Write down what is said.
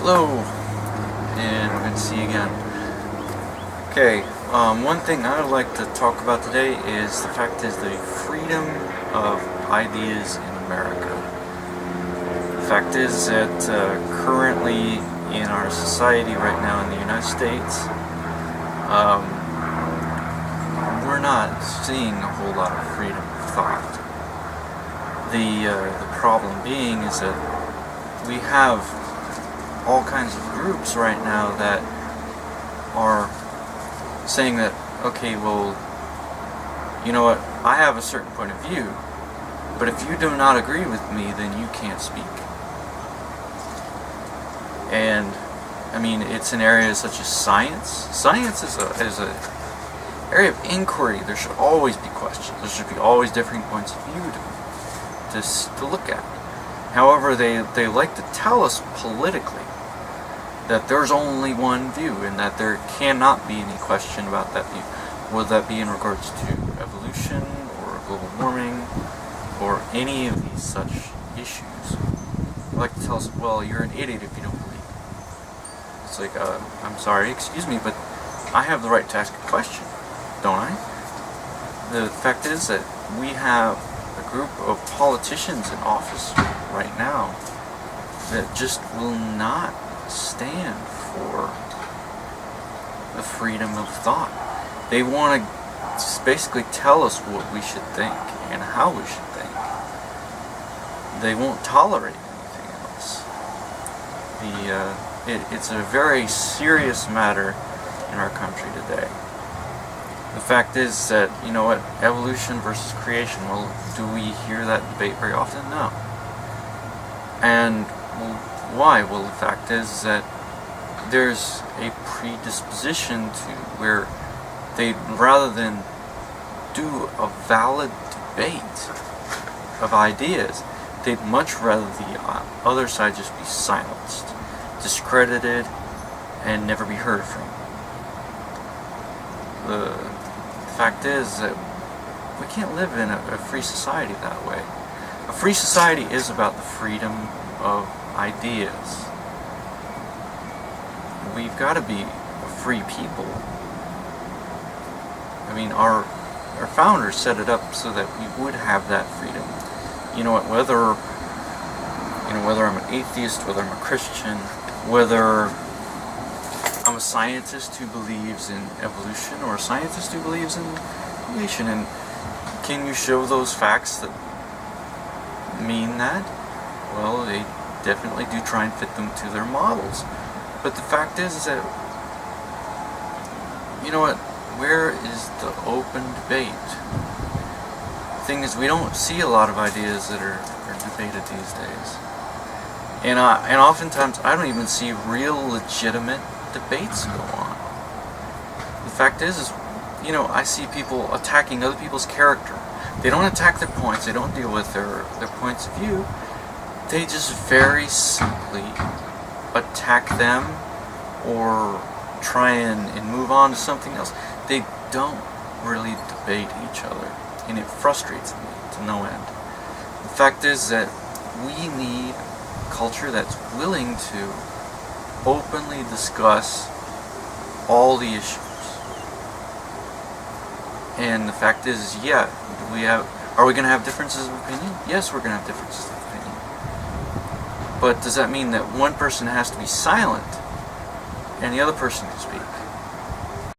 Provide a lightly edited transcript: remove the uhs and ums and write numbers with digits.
Hello, and good to see you again. Okay, one thing I would like to talk about today is the fact is the freedom of ideas in America. The fact is that currently in our society right now in the United States, we're not seeing a whole lot of freedom of thought. The problem being is that we have all kinds of groups right now that are saying that, okay, well, you know what, I have a certain point of view, but if you do not agree with me, then you can't speak. And I mean, it's in areas such as science. Science is a area of inquiry. There should always be questions. There should be always differing points of view to look at. However, they like to tell us politically that there's only one view and that there cannot be any question about that view. Whether that be in regards to evolution or global warming or any of these such issues. They like to tell us, well, you're an idiot if you don't believe. It's like, I'm sorry, excuse me, but I have the right to ask a question, don't I? The fact is that we have a group of politicians in office right now that just will not stand for the freedom of thought. They want to basically tell us what we should think and how we should think. They won't tolerate anything else. It's a very serious matter in our country today. The fact is that, you know what, evolution versus creation, well, do we hear that debate very often? No. And, well, why? Well, the fact is that there's a predisposition to where they, rather than do a valid debate of ideas, they'd much rather the other side just be silenced, discredited, and never be heard from. The fact is that we can't live in a free society that way. A free society is about the freedom of ideas. We've got to be a free people. I mean, our founders set it up so that we would have that freedom. You know what, whether I'm an atheist, whether I'm a Christian, whether I'm a scientist who believes in evolution or a scientist who believes in creation, and can you show those facts that mean that? Well, they definitely do try and fit them to their models. But the fact is that, you know what, where is the open debate? The thing is, we don't see a lot of ideas that are debated these days. And oftentimes, I don't even see real legitimate debates go on. The fact is, you know, I see people attacking other people's character. They don't attack their points, they don't deal with their points of view. They just very simply attack them or try and move on to something else. They don't really debate each other, and it frustrates me to no end. The fact is that we need a culture that's willing to openly discuss all the issues. And the fact is, yeah, are we going to have differences of opinion? Yes, we're going to have differences of opinion. But does that mean that one person has to be silent and the other person can speak?